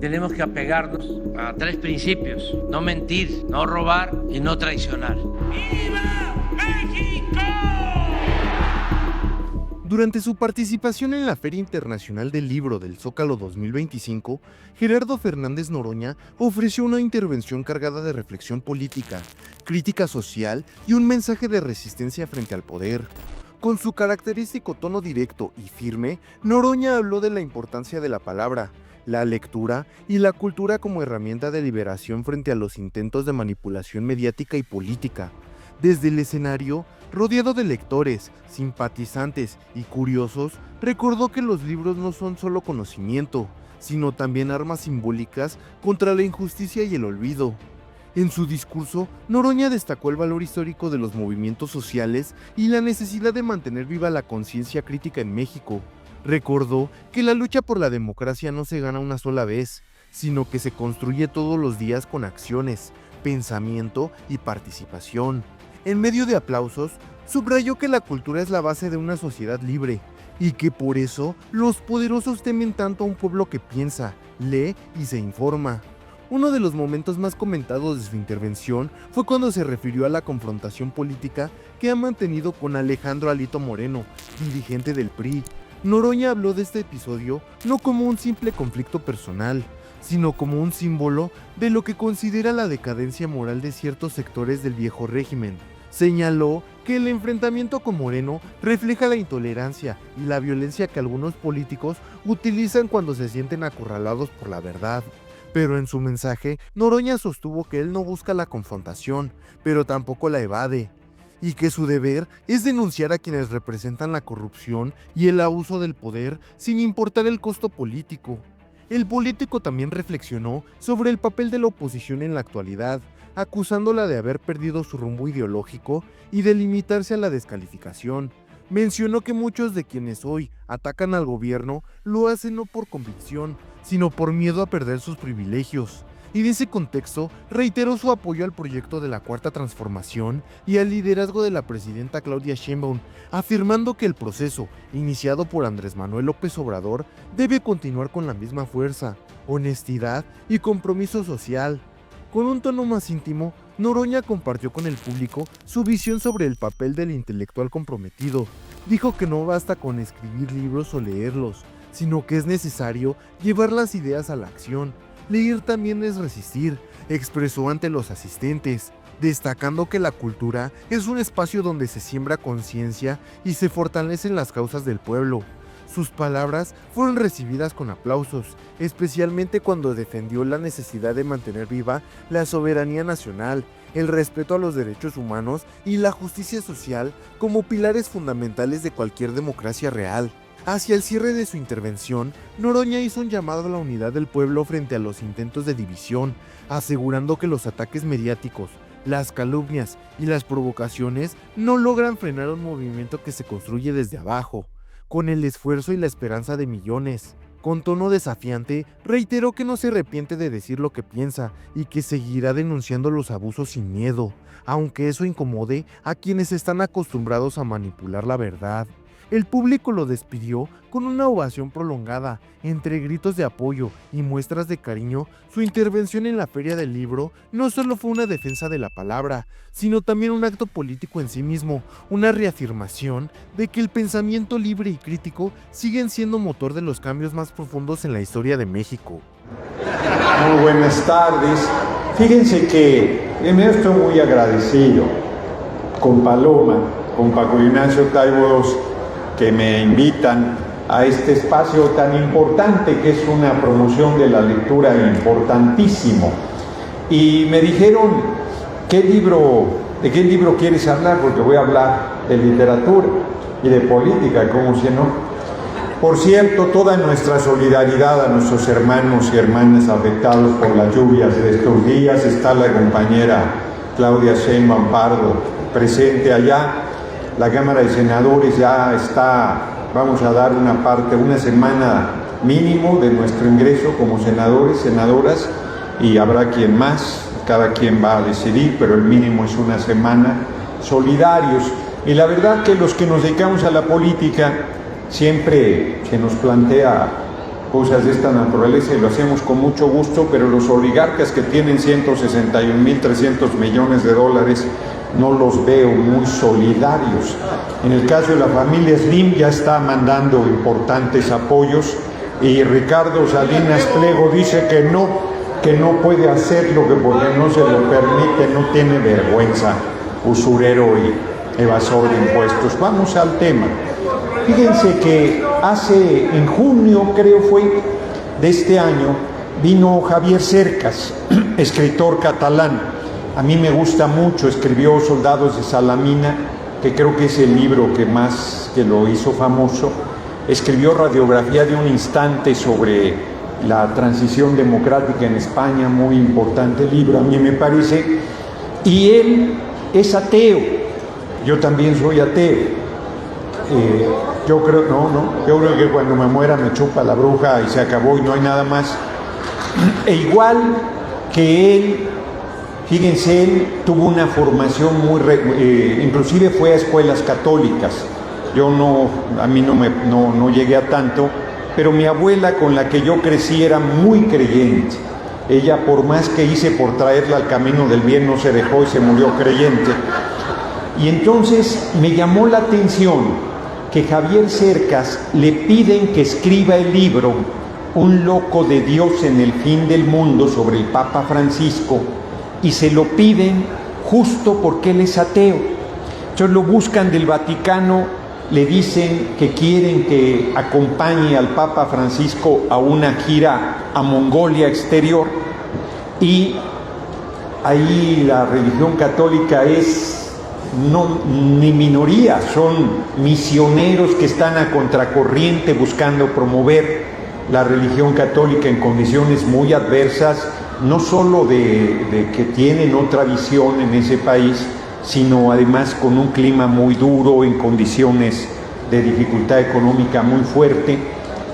tenemos que apegarnos a 3 principios: no mentir, no robar y no traicionar. ¡Viva México! Durante su participación en la Feria Internacional del Libro del Zócalo 2025, Gerardo Fernández Noroña ofreció una intervención cargada de reflexión política, crítica social y un mensaje de resistencia frente al poder. Con su característico tono directo y firme, Noroña habló de la importancia de la palabra, la lectura y la cultura como herramienta de liberación frente a los intentos de manipulación mediática y política. Desde el escenario, rodeado de lectores, simpatizantes y curiosos, recordó que los libros no son solo conocimiento, sino también armas simbólicas contra la injusticia y el olvido. En su discurso, Noroña destacó el valor histórico de los movimientos sociales y la necesidad de mantener viva la conciencia crítica en México. Recordó que la lucha por la democracia no se gana una sola vez, sino que se construye todos los días con acciones, pensamiento y participación. En medio de aplausos, subrayó que la cultura es la base de una sociedad libre y que por eso los poderosos temen tanto a un pueblo que piensa, lee y se informa. Uno de los momentos más comentados de su intervención fue cuando se refirió a la confrontación política que ha mantenido con Alejandro Alito Moreno, dirigente del PRI. Noroña habló de este episodio no como un simple conflicto personal, sino como un símbolo de lo que considera la decadencia moral de ciertos sectores del viejo régimen. Señaló que el enfrentamiento con Moreno refleja la intolerancia y la violencia que algunos políticos utilizan cuando se sienten acorralados por la verdad. Pero en su mensaje, Noroña sostuvo que él no busca la confrontación, pero tampoco la evade, y que su deber es denunciar a quienes representan la corrupción y el abuso del poder sin importar el costo político. El político también reflexionó sobre el papel de la oposición en la actualidad, acusándola de haber perdido su rumbo ideológico y de limitarse a la descalificación. Mencionó que muchos de quienes hoy atacan al gobierno lo hacen no por convicción, sino por miedo a perder sus privilegios. Y en ese contexto, reiteró su apoyo al proyecto de la Cuarta Transformación y al liderazgo de la presidenta Claudia Sheinbaum, afirmando que el proceso, iniciado por Andrés Manuel López Obrador, debe continuar con la misma fuerza, honestidad y compromiso social. Con un tono más íntimo, Noroña compartió con el público su visión sobre el papel del intelectual comprometido. Dijo que no basta con escribir libros o leerlos, sino que es necesario llevar las ideas a la acción. Leer también es resistir, expresó ante los asistentes, destacando que la cultura es un espacio donde se siembra conciencia y se fortalecen las causas del pueblo. Sus palabras fueron recibidas con aplausos, especialmente cuando defendió la necesidad de mantener viva la soberanía nacional, el respeto a los derechos humanos y la justicia social como pilares fundamentales de cualquier democracia real. Hacia el cierre de su intervención, Noroña hizo un llamado a la unidad del pueblo frente a los intentos de división, asegurando que los ataques mediáticos, las calumnias y las provocaciones no logran frenar un movimiento que se construye desde abajo, con el esfuerzo y la esperanza de millones. Con tono desafiante, reiteró que no se arrepiente de decir lo que piensa y que seguirá denunciando los abusos sin miedo, aunque eso incomode a quienes están acostumbrados a manipular la verdad. El público lo despidió con una ovación prolongada. Entre gritos de apoyo y muestras de cariño, su intervención en la Feria del Libro no solo fue una defensa de la palabra, sino también un acto político en sí mismo, una reafirmación de que el pensamiento libre y crítico siguen siendo motor de los cambios más profundos en la historia de México. Muy buenas tardes. Fíjense que primero estoy muy agradecido con Paloma, con Paco Ignacio Taibo II, que me invitan a este espacio tan importante que es una promoción de la lectura importantísimo. Y me dijeron, ¿de qué libro quieres hablar? Porque voy a hablar de literatura y de política, ¿cómo si no? Por cierto, toda nuestra solidaridad a nuestros hermanos y hermanas afectados por las lluvias de estos días. Está la compañera Claudia Sheinbaum Pardo presente allá. La Cámara de Senadores ya está, vamos a dar una semana mínimo de nuestro ingreso como senadores, senadoras, y habrá quien más, cada quien va a decidir, pero el mínimo es una semana, solidarios. Y la verdad que los que nos dedicamos a la política siempre se nos plantea cosas de esta naturaleza y lo hacemos con mucho gusto, pero los oligarcas que tienen 161.300 millones de dólares no los veo muy solidarios. En el caso de la familia Slim ya está mandando importantes apoyos y Ricardo Salinas Pliego dice que no puede hacerlo, que porque no se lo permite, no tiene vergüenza, usurero y evasor de impuestos. Vamos al tema. Fíjense que en junio, creo fue, de este año, vino Javier Cercas, escritor catalán. A mí me gusta mucho, escribió Soldados de Salamina, que creo que es el libro que lo hizo famoso. Escribió Radiografía de un instante sobre la transición democrática en España, muy importante libro, a mí me parece. Y él es ateo, yo también soy ateo. Yo creo que cuando me muera me chupa la bruja y se acabó y no hay nada más. E igual que él, fíjense, él tuvo una formación inclusive fue a escuelas católicas. A mí no llegué a tanto, pero mi abuela, con la que yo crecí, era muy creyente. Ella, por más que hice por traerla al camino del bien, no se dejó y se murió creyente. Y entonces me llamó la atención que Javier Cercas le piden que escriba el libro Un loco de Dios en el fin del mundo sobre el Papa Francisco, y se lo piden justo porque él es ateo. Entonces lo buscan del Vaticano, le dicen que quieren que acompañe al Papa Francisco a una gira a Mongolia exterior, y ahí la religión católica es ni minoría, son misioneros que están a contracorriente buscando promover la religión católica en condiciones muy adversas, no solo de que tienen otra visión en ese país, sino además con un clima muy duro, en condiciones de dificultad económica muy fuerte.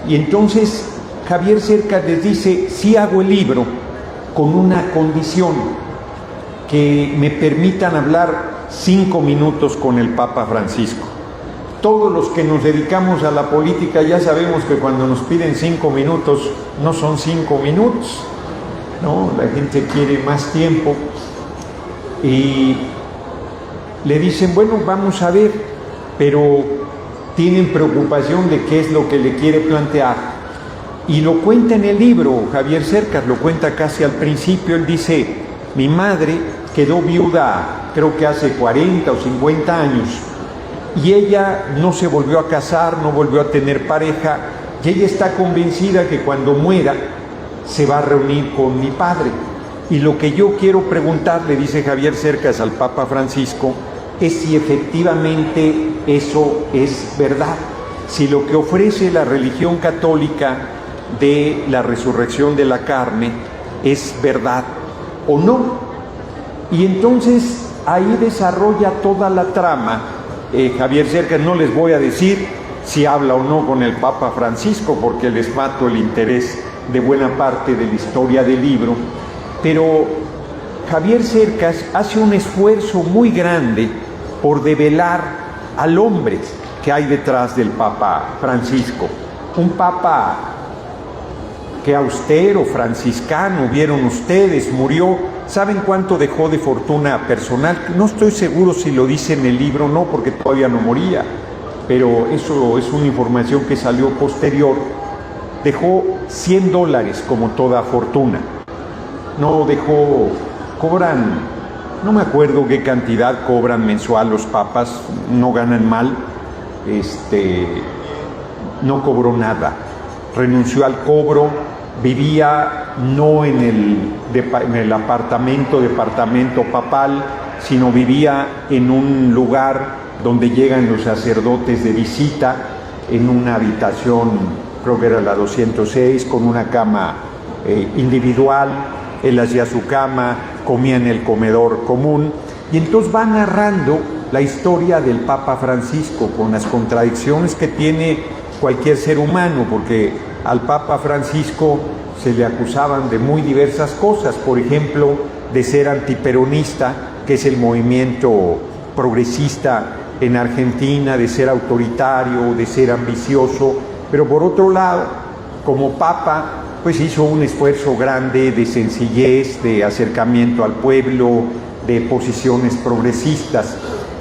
Y entonces Javier Cercas les dice: sí hago el libro con una condición, que me permitan hablar 5 minutos con el Papa Francisco. Todos los que nos dedicamos a la política ya sabemos que cuando nos piden 5 minutos, no son 5 minutos, ¿no? La gente quiere más tiempo. Y le dicen: bueno, vamos a ver, pero tienen preocupación de qué es lo que le quiere plantear. Y lo cuenta en el libro, Javier Cercas lo cuenta casi al principio. Él dice: mi madre quedó viuda, creo que hace 40 o 50 años, y ella no se volvió a casar, no volvió a tener pareja, y ella está convencida que cuando muera se va a reunir con mi padre. Y lo que yo quiero preguntar, le dice Javier Cercas al Papa Francisco, es si efectivamente eso es verdad, si lo que ofrece la religión católica de la resurrección de la carne es verdad o no. Y entonces ahí desarrolla toda la trama. Javier Cercas, no les voy a decir si habla o no con el Papa Francisco, porque les mato el interés de buena parte de la historia del libro, pero Javier Cercas hace un esfuerzo muy grande por develar al hombre que hay detrás del Papa Francisco. Un Papa que austero, franciscano, vieron ustedes, murió. ¿Saben cuánto dejó de fortuna personal? No estoy seguro si lo dice en el libro o no, porque todavía no moría, pero eso es una información que salió posterior. Dejó $100 como toda fortuna. No dejó, no me acuerdo qué cantidad cobran mensual los papas, no ganan mal, no cobró nada, renunció al cobro, vivía no en el departamento papal, sino vivía en un lugar donde llegan los sacerdotes de visita, en una habitación, creo que era la 206, con una cama individual. Él hacía su cama, comía en el comedor común, y entonces va narrando la historia del Papa Francisco con las contradicciones que tiene cualquier ser humano, porque al Papa Francisco se le acusaban de muy diversas cosas, por ejemplo, de ser antiperonista, que es el movimiento progresista en Argentina, de ser autoritario, de ser ambicioso, pero por otro lado, como Papa, pues hizo un esfuerzo grande de sencillez, de acercamiento al pueblo, de posiciones progresistas.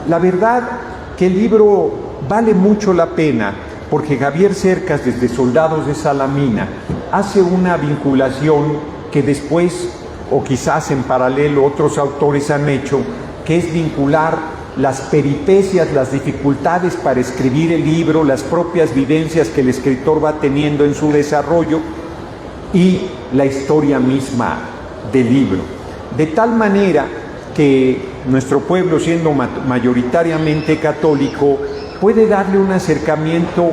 La verdad que el libro vale mucho la pena, porque Javier Cercas, desde Soldados de Salamina, hace una vinculación que después, o quizás en paralelo, otros autores han hecho, que es vincular las peripecias, las dificultades para escribir el libro, las propias vivencias que el escritor va teniendo en su desarrollo y la historia misma del libro. De tal manera que nuestro pueblo, siendo mayoritariamente católico, puede darle un acercamiento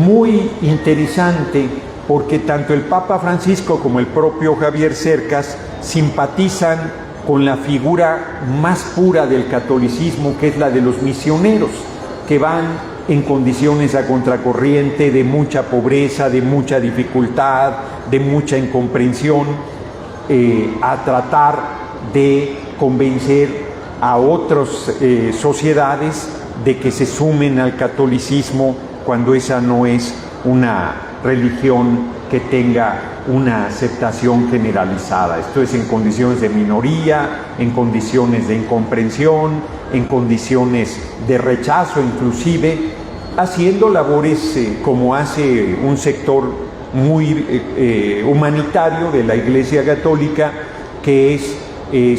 muy interesante, porque tanto el Papa Francisco como el propio Javier Cercas simpatizan con la figura más pura del catolicismo, que es la de los misioneros, que van en condiciones a contracorriente, de mucha pobreza, de mucha dificultad, de mucha incomprensión, a tratar de convencer a otras sociedades de que se sumen al catolicismo cuando esa no es una religión que tenga una aceptación generalizada. Esto es en condiciones de minoría, en condiciones de incomprensión, en condiciones de rechazo, inclusive haciendo labores como hace un sector muy humanitario de la Iglesia Católica, que es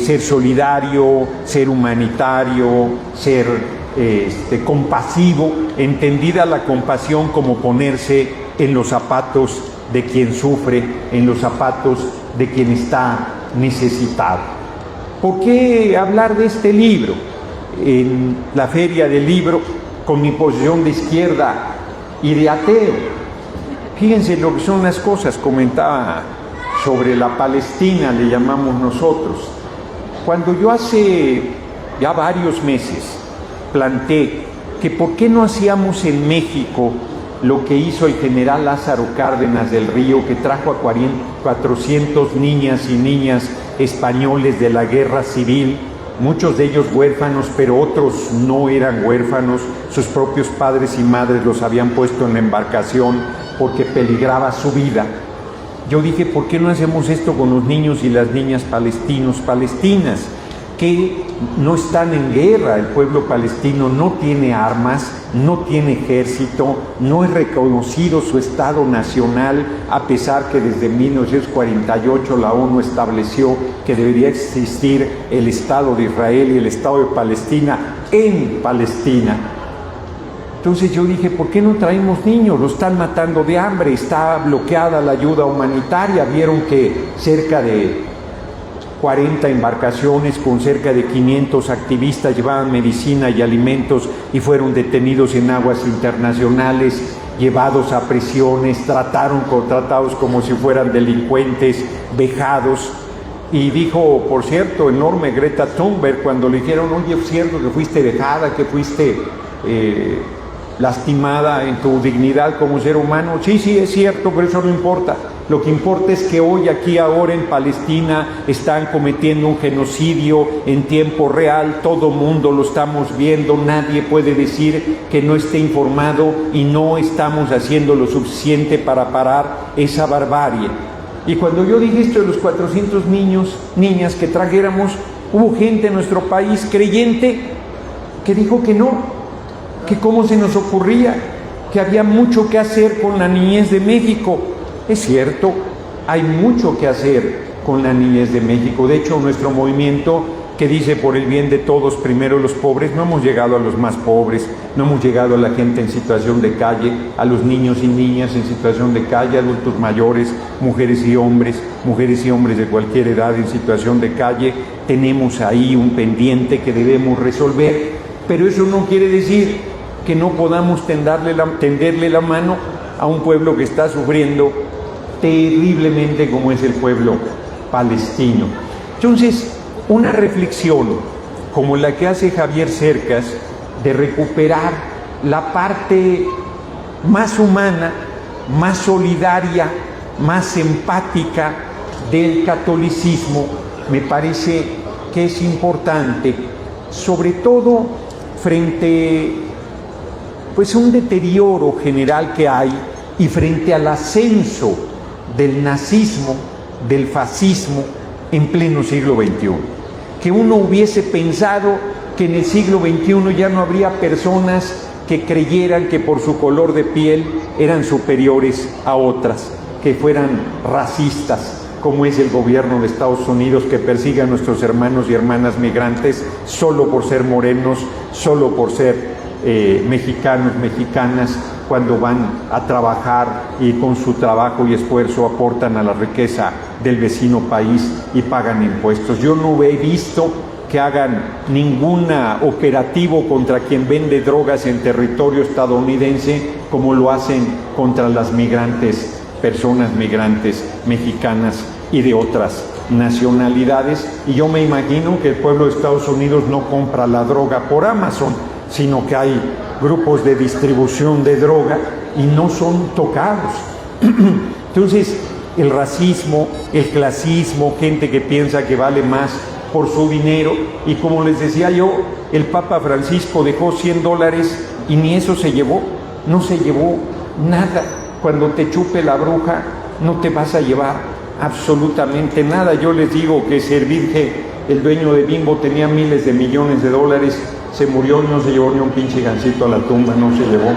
ser solidario, ser humanitario, ser compasivo, entendida la compasión como ponerse en los zapatos de quien sufre, en los zapatos de quien está necesitado. ¿Por qué hablar de este libro? En la Feria del Libro, con mi posición de izquierda y de ateo, fíjense lo que son las cosas. Comentaba sobre la Palestina, le llamamos nosotros. Cuando yo hace ya varios meses planteé que por qué no hacíamos en México lo que hizo el general Lázaro Cárdenas del Río, que trajo a 400 niñas y niñas españoles de la guerra civil, muchos de ellos huérfanos, pero otros no eran huérfanos, sus propios padres y madres los habían puesto en la embarcación porque peligraba su vida. Yo dije, ¿por qué no hacemos esto con los niños y las niñas palestinos, palestinas, que no están en guerra? El pueblo palestino no tiene armas, no tiene ejército, no es reconocido su Estado nacional, a pesar que desde 1948 la ONU estableció que debería existir el Estado de Israel y el Estado de Palestina en Palestina. Entonces yo dije, ¿por qué no traemos niños? Los están matando de hambre, está bloqueada la ayuda humanitaria. Vieron que cerca de 40 embarcaciones con cerca de 500 activistas llevaban medicina y alimentos y fueron detenidos en aguas internacionales, llevados a prisiones, tratados como si fueran delincuentes, vejados. Y dijo, por cierto, enorme Greta Thunberg, cuando le dijeron, oye, es cierto que fuiste vejada, que fuiste lastimada en tu dignidad como ser humano. Sí, es cierto, pero eso no importa. Lo que importa es que hoy, aquí, ahora en Palestina están cometiendo un genocidio en tiempo real, todo mundo lo estamos viendo, nadie puede decir que no esté informado y no estamos haciendo lo suficiente para parar esa barbarie. Y cuando yo dije esto de los 400 niños, niñas que trajéramos, hubo gente en nuestro país creyente que dijo que no, que cómo se nos ocurría, que había mucho que hacer con la niñez de México. Es cierto, hay mucho que hacer con la niñez de México. De hecho, nuestro movimiento, que dice por el bien de todos, primero los pobres, no hemos llegado a los más pobres, no hemos llegado a la gente en situación de calle, a los niños y niñas en situación de calle, adultos mayores, mujeres y hombres de cualquier edad en situación de calle. Tenemos ahí un pendiente que debemos resolver, pero eso no quiere decir que no podamos tenderle la mano a un pueblo que está sufriendo terriblemente, como es el pueblo palestino. Entonces, una reflexión como la que hace Javier Cercas, de recuperar la parte más humana, más solidaria, más empática del catolicismo, me parece que es importante, sobre todo frente pues a un deterioro general que hay y frente al ascenso del nazismo, del fascismo en pleno siglo XXI. Que uno hubiese pensado que en el siglo XXI ya no habría personas que creyeran que por su color de piel eran superiores a otras, que fueran racistas, como es el gobierno de Estados Unidos, que persigue a nuestros hermanos y hermanas migrantes solo por ser morenos, solo por ser mexicanos, mexicanas, cuando van a trabajar y con su trabajo y esfuerzo aportan a la riqueza del vecino país y pagan impuestos. Yo no he visto que hagan ningún operativo contra quien vende drogas en territorio estadounidense como lo hacen contra las migrantes, personas migrantes mexicanas y de otras nacionalidades. Y yo me imagino que el pueblo de Estados Unidos no compra la droga por Amazon, sino que hay grupos de distribución de droga y no son tocados. Entonces, el racismo, el clasismo, gente que piensa que vale más por su dinero, y como les decía yo, el Papa Francisco dejó $100 y ni eso se llevó, no se llevó nada. Cuando te chupe la bruja, no te vas a llevar absolutamente nada. Yo les digo que Servirge, el dueño de Bimbo, tenía miles de millones de dólares, se murió y no se llevó ni un pinche gancito a la tumba, no se llevó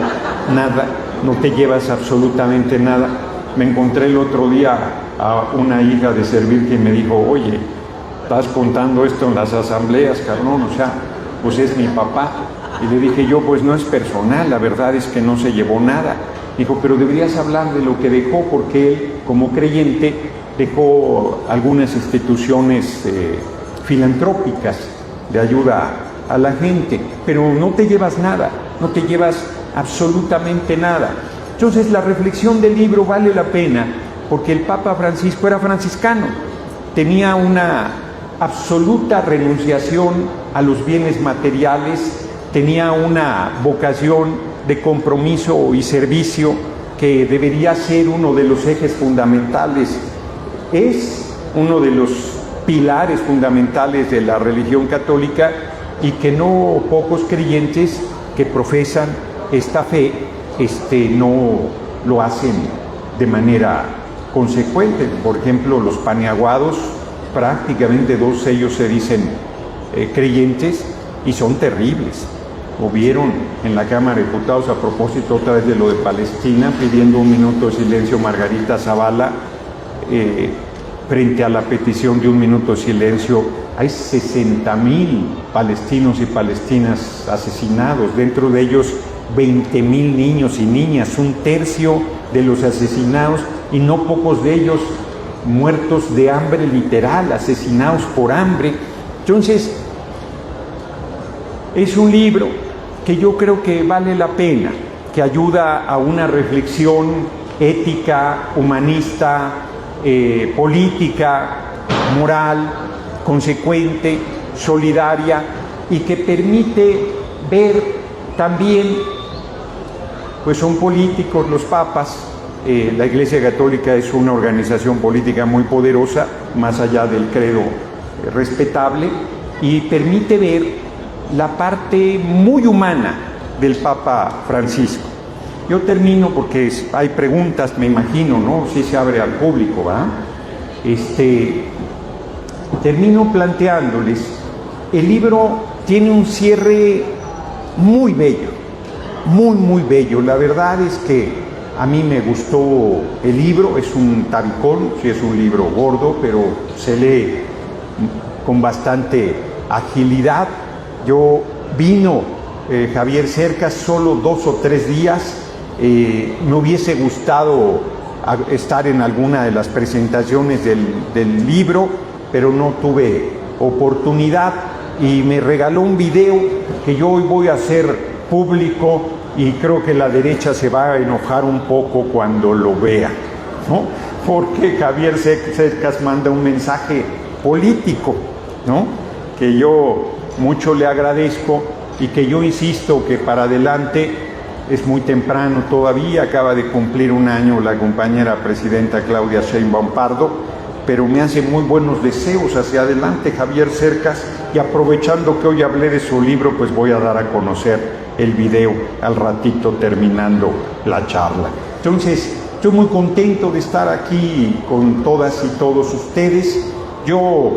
nada, no te llevas absolutamente nada. Me encontré el otro día a una hija de Servirge y me dijo, oye, estás contando esto en las asambleas, cabrón, o sea, pues es mi papá. Y le dije yo, pues no es personal, la verdad es que no se llevó nada. Dijo, pero deberías hablar de lo que dejó, porque él, como creyente, dejó algunas instituciones filantrópicas de ayuda a la gente, pero no te llevas nada, no te llevas absolutamente nada. Entonces la reflexión del libro vale la pena, porque el Papa Francisco era franciscano, tenía una absoluta renunciación a los bienes materiales, tenía una vocación de compromiso y servicio que debería ser uno de los ejes fundamentales, es uno de los pilares fundamentales de la religión católica, y que no pocos creyentes que profesan esta fe no lo hacen de manera consecuente. Por ejemplo, los paniaguados, prácticamente todos ellos se dicen creyentes y son terribles. O vieron en la Cámara de Diputados, a propósito otra vez de lo de Palestina, pidiendo un minuto de silencio Margarita Zavala, frente a la petición de un minuto de silencio. Hay 60,000 palestinos y palestinas asesinados, dentro de ellos 20,000 niños y niñas, un tercio de los asesinados, y no pocos de ellos muertos de hambre literal, asesinados por hambre. Entonces, es un libro que yo creo que vale la pena, que ayuda a una reflexión ética, humanista, política, moral, consecuente, solidaria, y que permite ver también, pues son políticos los papas, la Iglesia Católica es una organización política muy poderosa, más allá del credo respetable, y permite ver la parte muy humana del Papa Francisco. Yo termino porque hay preguntas, me imagino, ¿no? Si se abre al público, ¿va? Termino planteándoles, el libro tiene un cierre muy bello, muy bello. La verdad es que a mí me gustó el libro, es un tabicón, sí es un libro gordo, pero se lee con bastante agilidad. Vino Javier Cercas solo 2 o 3 días, me hubiese gustado estar en alguna de las presentaciones del libro, pero no tuve oportunidad, y me regaló un video que yo hoy voy a hacer público, y creo que la derecha se va a enojar un poco cuando lo vea, ¿no? Porque Javier Cercas manda un mensaje político, ¿no? Que yo mucho le agradezco, y que yo insisto que para adelante es muy temprano todavía, acaba de cumplir 1 año la compañera presidenta Claudia Sheinbaum Pardo, pero me hace muy buenos deseos hacia adelante Javier Cercas, y aprovechando que hoy hablé de su libro, pues voy a dar a conocer el video al ratito terminando la charla. Entonces, estoy muy contento de estar aquí con todas y todos ustedes. Yo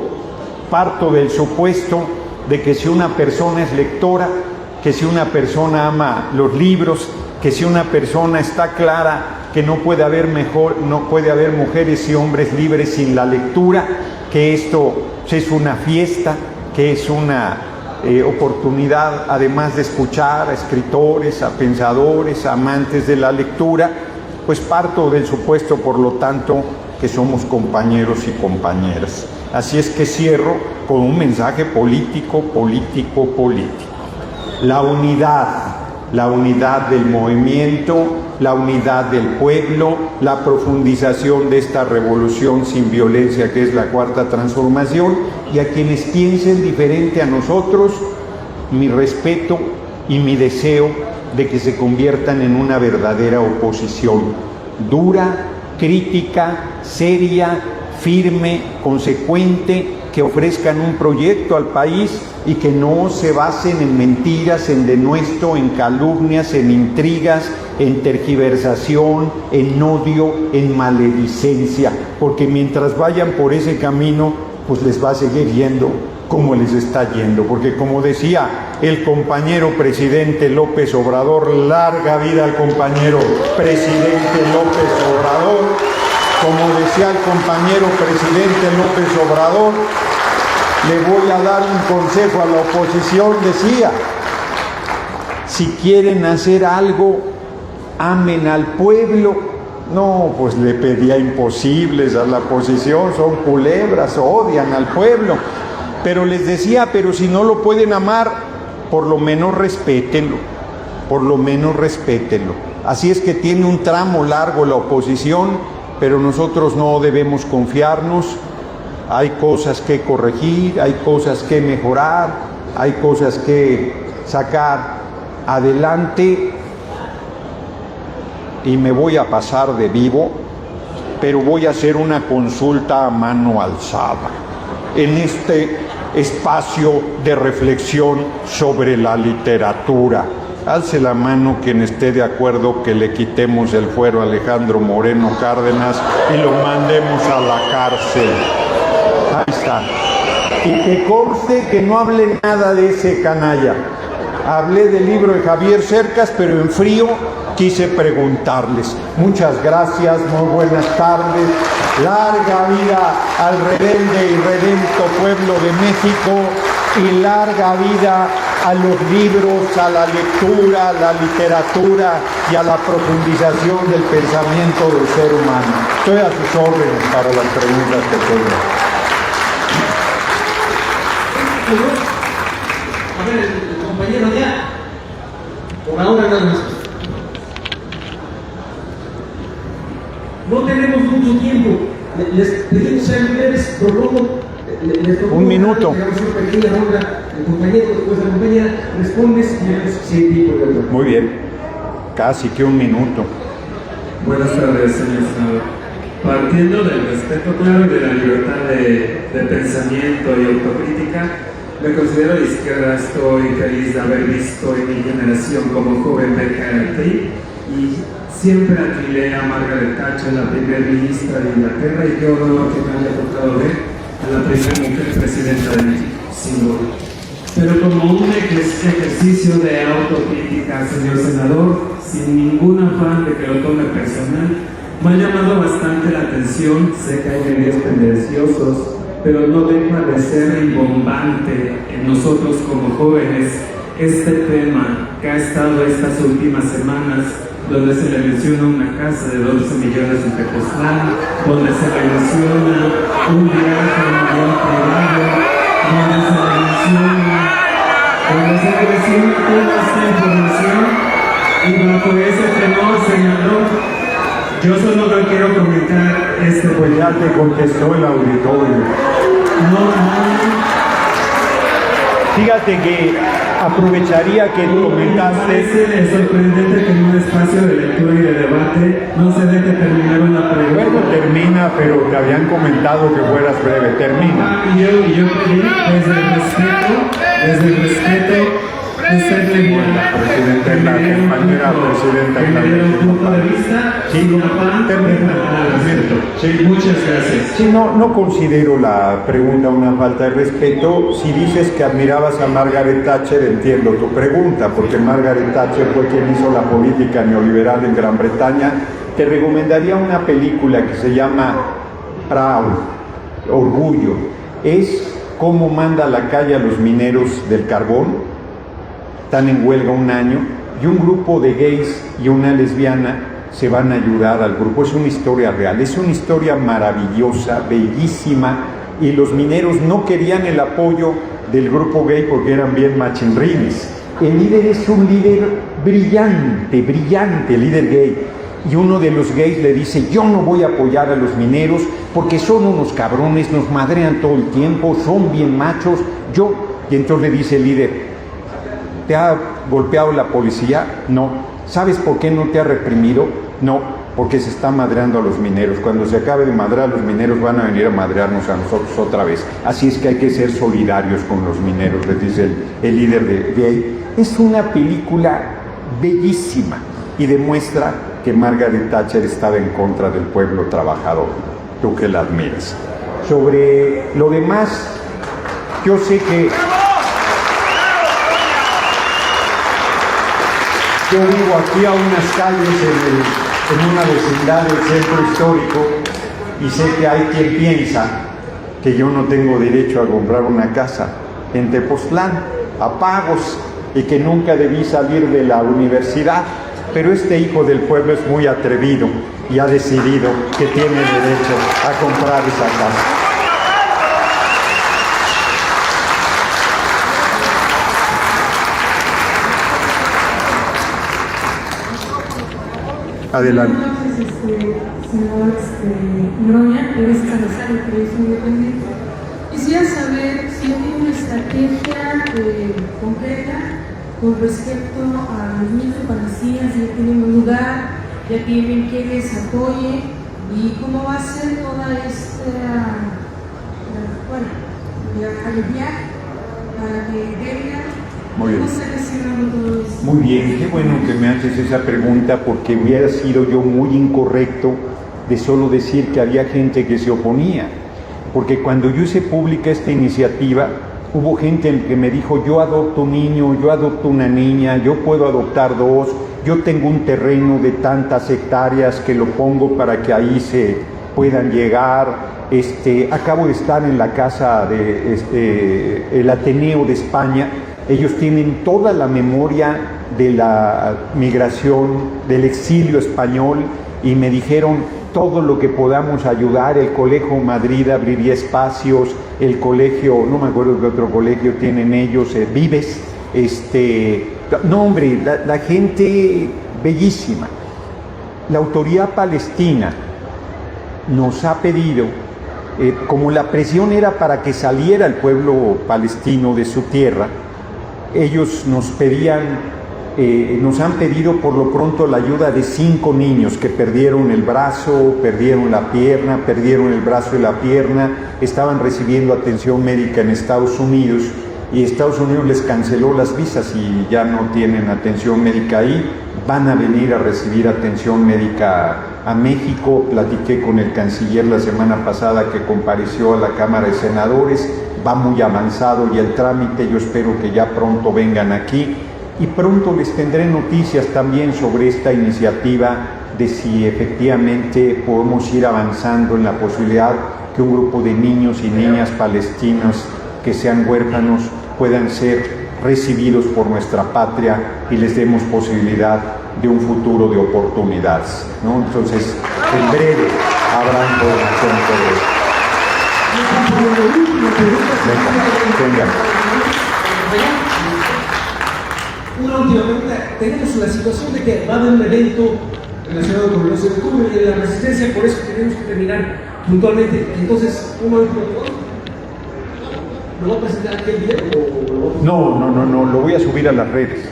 parto del supuesto de que si una persona es lectora, que si una persona ama los libros, que si una persona está clara que no puede haber mujeres y hombres libres sin la lectura, que esto es una fiesta, que es una oportunidad, además de escuchar a escritores, a pensadores, a amantes de la lectura, pues parto del supuesto, por lo tanto, que somos compañeros y compañeras. Así es que cierro con un mensaje político. La unidad del movimiento, la unidad del pueblo, la profundización de esta revolución sin violencia que es la Cuarta Transformación, y a quienes piensen diferente a nosotros, mi respeto y mi deseo de que se conviertan en una verdadera oposición, dura, crítica, seria, firme, consecuente, que ofrezcan un proyecto al país y que no se basen en mentiras, en denuesto, en calumnias, en intrigas, en tergiversación, en odio, en maledicencia, porque mientras vayan por ese camino, pues les va a seguir yendo como les está yendo, porque como decía el compañero presidente López Obrador, larga vida al compañero presidente López Obrador, como decía el compañero presidente López Obrador, le voy a dar un consejo a la oposición, decía, si quieren hacer algo, amen al pueblo. No, pues le pedía imposibles a la oposición, son culebras, odian al pueblo. Pero les decía, pero si no lo pueden amar, por lo menos respétenlo, Así es que tiene un tramo largo la oposición, pero nosotros no debemos confiarnos. Hay cosas que corregir, hay cosas que mejorar, hay cosas que sacar adelante, y me voy a pasar de vivo, pero voy a hacer una consulta a mano alzada en este espacio de reflexión sobre la literatura. Alce la mano quien esté de acuerdo que le quitemos el fuero a Alejandro Moreno Cárdenas y lo mandemos a la cárcel. Ahí está. Y que conste que no hablé nada de ese canalla. Hablé del libro de Javier Cercas, pero en frío quise preguntarles. Muchas gracias, muy buenas tardes. Larga vida al rebelde y redento pueblo de México, y larga vida a los libros, a la lectura, a la literatura y a la profundización del pensamiento del ser humano. Estoy a sus órdenes para las preguntas que tengan. A ver, el compañero ya, por ahora nada más. No tenemos mucho tiempo, les pedimos ser breves, propongo. Un minuto. El compañero, después la compañera, respondes y ya es tiempo de hablar. Muy bien, casi que un minuto. Buenas tardes, señor senador. Partiendo del respeto claro de la libertad de pensamiento y autocrítica, me considero de izquierda. Estoy feliz de haber visto en mi generación como joven beca en el TRI, y siempre alquilé a Margaret Thatcher, la primera ministra de Inglaterra, y qué honor que me haya tocado ver a la primera mujer presidenta de México, sin duda. Pero como un ejercicio de autocrítica, señor senador, sin ningún afán de que lo tome personal, me ha llamado bastante la atención. Sé que hay medios tendenciosos, pero no deja de ser rimbombante en nosotros como jóvenes este tema que ha estado estas últimas semanas, donde se le menciona una casa de 12 millones en Tepoztlán, donde se le menciona un viaje en avión privado, donde se le menciona toda esta información, y bajo ese tenor, senador, yo solo no quiero comentar Pues ya te contestó el auditorio. Fíjate que aprovecharía que comentaste. Es sorprendente que en un espacio de lectura y de debate no se deje terminar una pregunta. Luego termina, pero te habían comentado que fueras breve. Termina. Y yo pedí desde el respeto hacerle La presidenta es la compañera presidenta que me diera un punto de vista sin afán al argumento. Sí, muchas gracias. Sí, no considero la pregunta una falta de respeto. Si dices que admirabas a Margaret Thatcher, entiendo tu pregunta, porque Margaret Thatcher fue quien hizo la política neoliberal en Gran Bretaña. Te recomendaría una película que se llama Proud, Orgullo. Es cómo manda a la calle a los mineros del carbón. Están en huelga un año y un grupo de gays y una lesbiana se van a ayudar al grupo. Es una historia real, es una historia maravillosa, bellísima, y los mineros no querían el apoyo del grupo gay porque eran bien machinrines. El líder es un líder brillante, el líder gay, y uno de los gays le dice: yo no voy a apoyar a los mineros porque son unos cabrones, nos madrean todo el tiempo, son bien machos, y entonces le dice el líder: ¿te ha golpeado la policía? No. ¿Sabes por qué no te ha reprimido? No, porque se está madreando a los mineros. Cuando se acabe de madrear a los mineros van a venir a madrearnos a nosotros otra vez. Así es que hay que ser solidarios con los mineros, les dice el líder de gay. Es una película bellísima y demuestra que Margaret Thatcher estaba en contra del pueblo trabajador. Tú que la admiras. Sobre lo demás, yo sé que... Yo vivo aquí a unas calles en una vecindad del centro histórico y sé que hay quien piensa que yo no tengo derecho a comprar una casa en Tepoztlán a pagos y que nunca debí salir de la universidad, pero este hijo del pueblo es muy atrevido y ha decidido que tiene derecho a comprar esa casa. Adelante. Buenas noches, senador Noroña, eres Carrizal, periodista independiente. Quisiera saber si hay una estrategia concreta con respecto a los niños palestinos, ya tienen un lugar, ya tienen quien les apoye, y cómo va a ser toda esta, aliviar de Muy bien. ¿Cómo se relaciona todo esto? Muy bien, qué bueno que me haces esa pregunta, porque hubiera sido yo muy incorrecto de solo decir que había gente que se oponía, porque cuando yo hice pública esta iniciativa, hubo gente que me dijo: yo adopto un niño, yo adopto una niña, yo puedo adoptar dos, yo tengo un terreno de tantas hectáreas que lo pongo para que ahí se puedan llegar. Acabo de estar en la casa de el Ateneo de España. Ellos tienen toda la memoria de la migración, del exilio español, y me dijeron: todo lo que podamos ayudar. El Colegio Madrid abriría espacios, el colegio, no me acuerdo qué otro colegio tienen ellos, Vives, no hombre, la gente bellísima. La autoridad palestina nos ha pedido, como la presión era para que saliera el pueblo palestino de su tierra, ellos nos han pedido por lo pronto la ayuda de 5 niños que perdieron el brazo, perdieron la pierna, perdieron el brazo y la pierna, estaban recibiendo atención médica en Estados Unidos, y Estados Unidos les canceló las visas y ya no tienen atención médica ahí. Van a venir a recibir atención médica a México. Platiqué con el canciller la semana pasada, que compareció a la Cámara de Senadores. Va muy avanzado y el trámite, yo espero que ya pronto vengan aquí, y pronto les tendré noticias también sobre esta iniciativa, de si efectivamente podemos ir avanzando en la posibilidad que un grupo de niños y niñas palestinos que sean huérfanos puedan ser recibidos por nuestra patria y les demos posibilidad de un futuro de oportunidades, ¿no? Entonces, en breve habrá información sobre esto. Venga. Una última pregunta. Tenemos la situación de que va a haber un evento relacionado con el 11 de octubre y de la resistencia, por eso tenemos que terminar puntualmente. Entonces, ¿lo va a presentar aquí el video o No, lo voy a subir a las redes.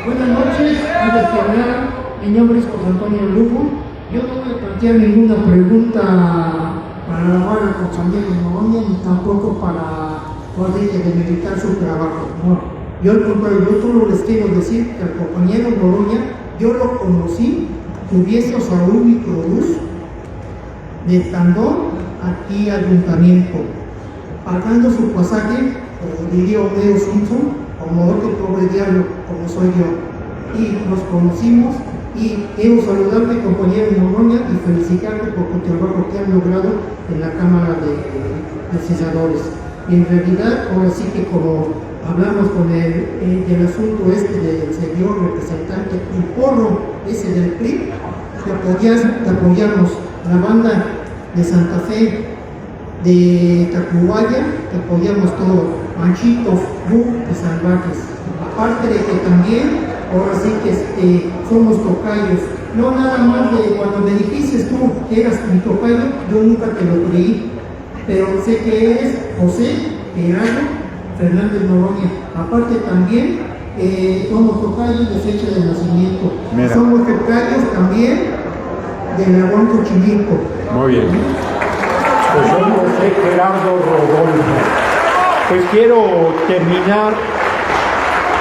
Buenas noches, antes que hablar, mi nombre es José Antonio Lupo. Yo no voy a plantear ninguna pregunta para para alabar al compañero Noroña, ni tampoco para poder demeritar su trabajo. No. Yo al contrario, yo solo les quiero decir que al compañero Noroña, yo lo conocí, tuviese su microbús de Tandón aquí al ayuntamiento, pagando su pasaje, como diría Homero Simpson, como otro pobre diablo, como soy yo. Y nos conocimos y quiero saludarte, compañero Noroña, y felicitarte por tu trabajo que has logrado en la Cámara de Senadores. Y en realidad, ahora sí que como hablamos con del asunto del señor representante, el porro ese del PRI, te apoyamos, la banda de Santa Fe, de Tacubaya, te apoyamos todo, Manchitos, de Salvajes. Aparte de que también, ahora sí que somos tocayos. No nada más de cuando me dijiste tú que eras mi tocayo, yo nunca te lo creí, pero sé que eres José Gerardo Fernández Noroña. Aparte también, somos tocayos de fecha de nacimiento. Mira. Somos tocayos también del Agón Cochimilco. Muy bien. Pues soy José Gerardo Rodolfo. Pues quiero terminar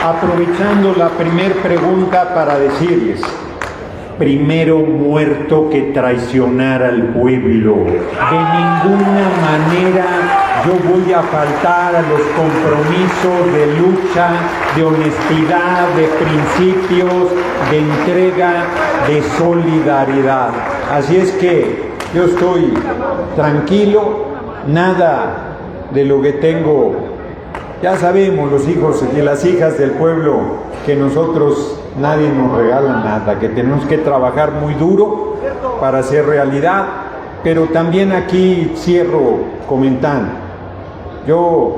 aprovechando la primer pregunta para decirles: primero muerto que traicionar al pueblo. De ninguna manera yo voy a faltar a los compromisos de lucha, de honestidad, de principios, de entrega, de solidaridad. Así es que yo estoy tranquilo, nada de lo que tengo. Ya sabemos los hijos y las hijas del pueblo que nosotros nadie nos regala nada, que tenemos que trabajar muy duro para hacer realidad, pero también aquí cierro comentando. Yo,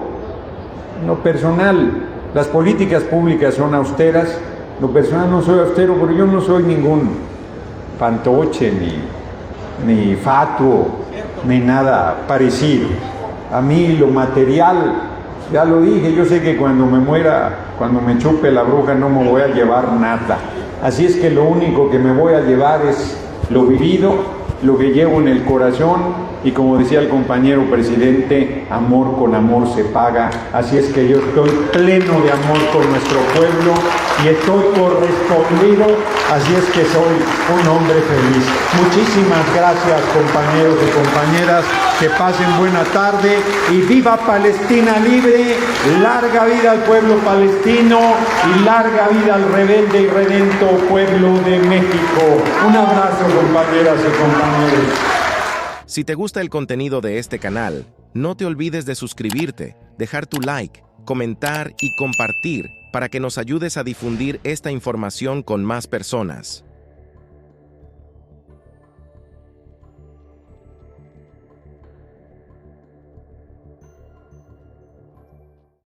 en lo personal, las políticas públicas son austeras, en lo personal no soy austero, porque yo no soy ningún fantoche, ni fatuo, ni nada parecido. A mí lo material, ya lo dije, yo sé que cuando me muera, cuando me chupe la bruja, no me voy a llevar nada. Así es que lo único que me voy a llevar es lo vivido, lo que llevo en el corazón, y como decía el compañero presidente, amor con amor se paga. Así es que yo estoy pleno de amor con nuestro pueblo y estoy correspondido, así es que soy un hombre feliz. Muchísimas gracias, compañeros y compañeras, que pasen buena tarde y viva Palestina libre, larga vida al pueblo palestino y larga vida al rebelde y redento pueblo de México. Un abrazo, compañeras y compañeros. Si te gusta el contenido de este canal, no te olvides de suscribirte, dejar tu like, comentar y compartir para que nos ayudes a difundir esta información con más personas.